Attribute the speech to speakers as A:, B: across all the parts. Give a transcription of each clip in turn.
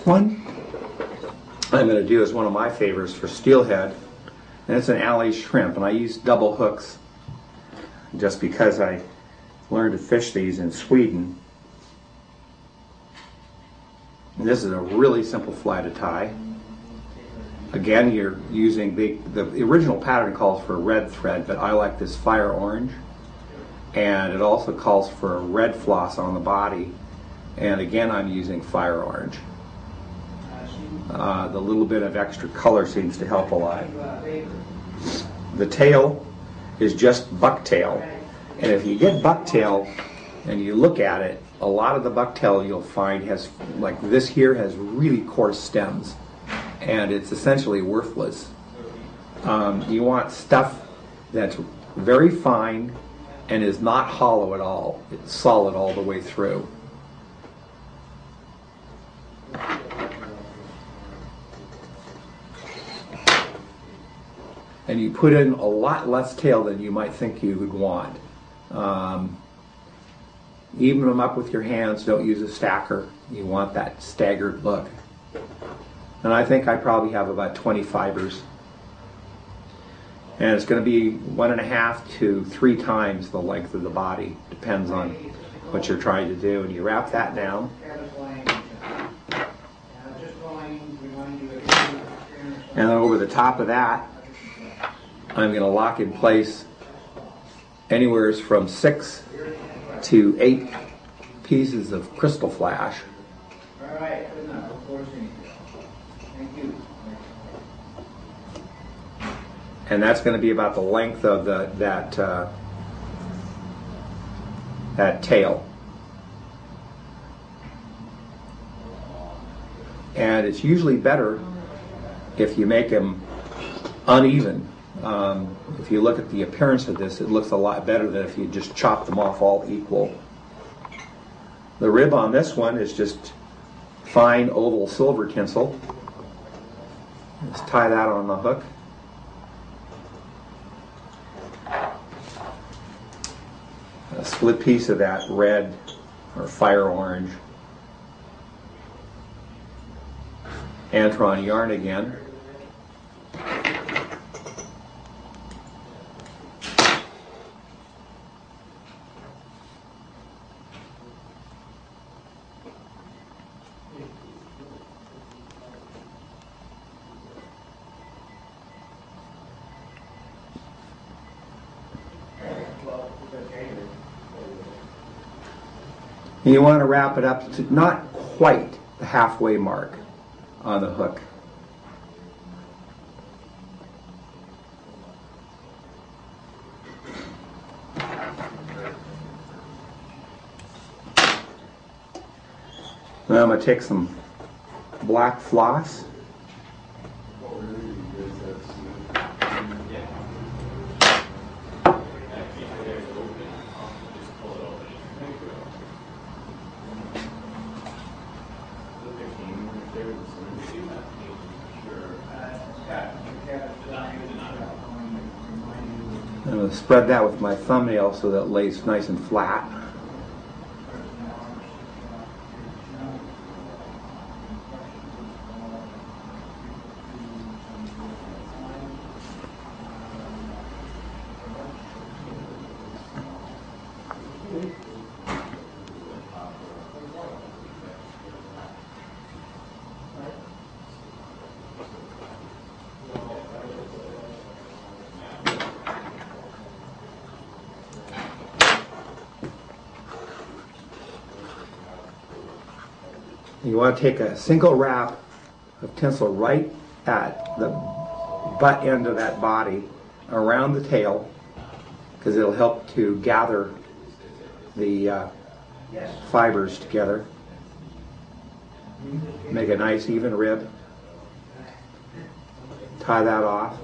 A: One I'm going to do is one of my favorites for steelhead, and it's an alley shrimp, and I use double hooks just because I learned to fish these in Sweden. And this is a really simple fly to tie. Again, you're using the original pattern calls for a red thread, but I like this fire orange, and it also calls for a red floss on the body, and again I'm using fire orange. The little bit of extra color seems to help a lot. The tail is just bucktail, and if you get bucktail and you look at it, a lot of the bucktail you'll find has, like this here, has really coarse stems, and it's essentially worthless. You want stuff that's very fine and is not hollow at all. It's solid all the way through. And you put in a lot less tail than you might think you would want. Even them up with your hands. Don't use a stacker. You want that staggered look. And I think I probably have about 20 fibers. And it's going to be 1.5 to 3 times the length of the body. Depends on what you're trying to do. And you wrap that down. And then over the top of that, I'm going to lock in place anywhere from 6 to 8 pieces of crystal flash.
B: All right, good enough. Thank you.
A: And that's going to be about the length of that tail. And it's usually better if you make them uneven. If you look at the appearance of this, it looks a lot better than if you just chop them off all equal. The rib on this one is just fine oval silver tinsel. Let's tie that on the hook. A split piece of that red or fire orange Antron yarn again. And you want to wrap it up to not quite the halfway mark on the hook. Now I'm going to take some black floss. I'm going to spread that with my thumbnail so that it lays nice and flat. You want to take a single wrap of tinsel right at the butt end of that body around the tail, because it'll help to gather the fibers together. Make a nice even rib. Tie that off.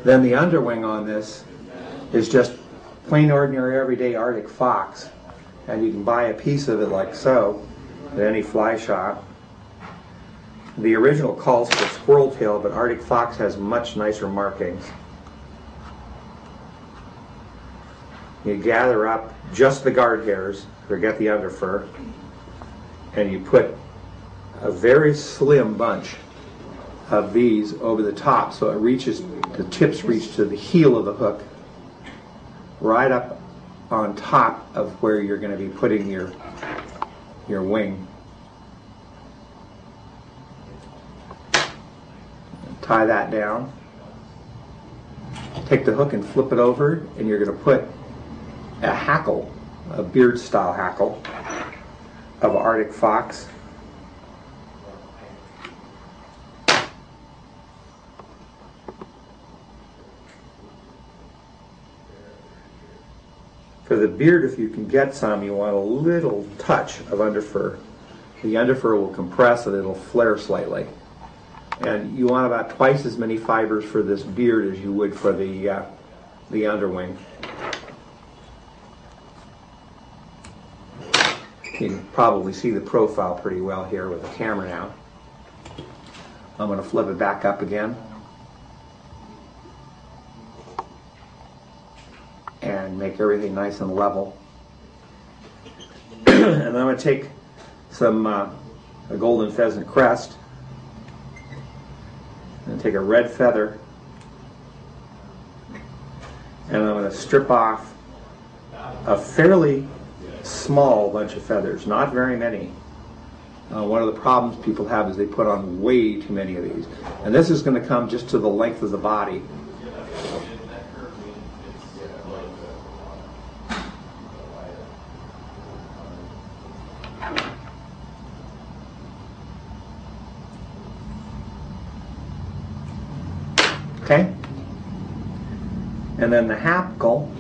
A: Then the underwing on this is just plain ordinary everyday Arctic fox, and you can buy a piece of it like so at any fly shop. The original calls for squirrel tail, but Arctic fox has much nicer markings. You gather up just the guard hairs, forget the underfur, and you put a very slim bunch of these over the top so it reaches, the tips reach to the heel of the hook, right up on top of where you're going to be putting your wing. Tie that down. Take the hook and flip it over, and you're going to put a hackle, a beard style hackle of Arctic fox. For the beard, if you can get some, you want a little touch of underfur. The underfur will compress and it'll flare slightly. And you want about twice as many fibers for this beard as you would for the underwing. You can probably see the profile pretty well here with the camera now. I'm going to flip it back up again. And make everything nice and level. And I'm going to take some a golden pheasant crest and take a red feather, and I'm going to strip off a fairly small bunch of feathers, not very many. One of the problems people have is they put on way too many of these, and this is going to come just to the length of the body. Okay? And then the hackle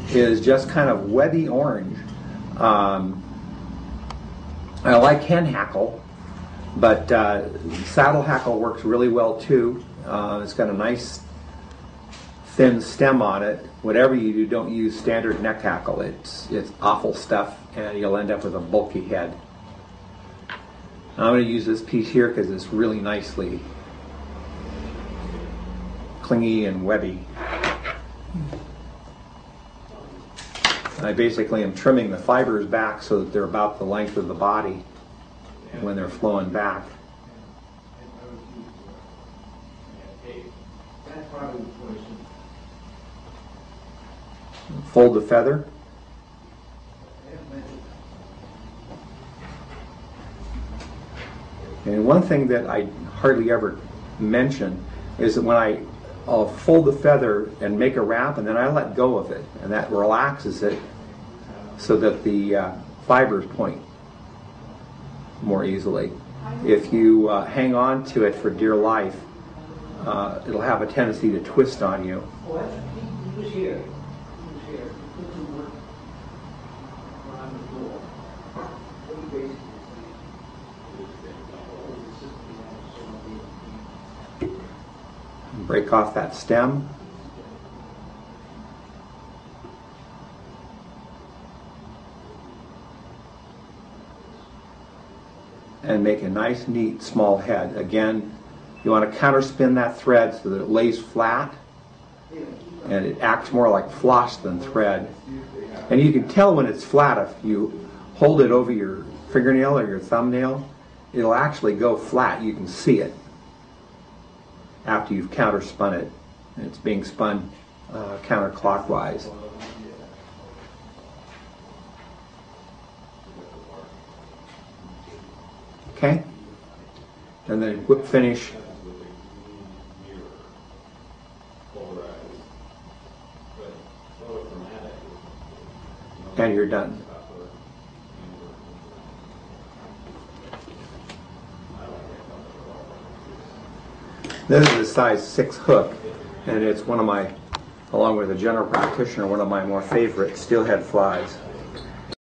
A: is just kind of webby orange. I like hen hackle, but saddle hackle works really well too. It's got a nice thin stem on it. Whatever you do, don't use standard neck hackle. It's awful stuff, and you'll end up with a bulky head. I'm going to use this piece here because it's really nicely clingy and webby. I basically am trimming the fibers back so that they're about the length of the body when they're flowing back. Fold the feather. And one thing that I hardly ever mention is that when I'll fold the feather and make a wrap, and then I let go of it, and that relaxes it so that the fibers point more easily. If you hang on to it for dear life, it'll have a tendency to twist on you.
B: He was here. He was here. He put some work around the floor. He basically
A: Break off that stem. And make a nice, neat, small head. Again, you want to counterspin that thread so that it lays flat and it acts more like floss than thread. And you can tell when it's flat if you hold it over your fingernail or your thumbnail. It'll actually go flat. You can see it after you've counterspun it. And it's being spun counterclockwise. Okay? And then whip finish. And you're done. This is a size 6 hook, and it's one of my, along with a general practitioner, one of my more favorite steelhead flies.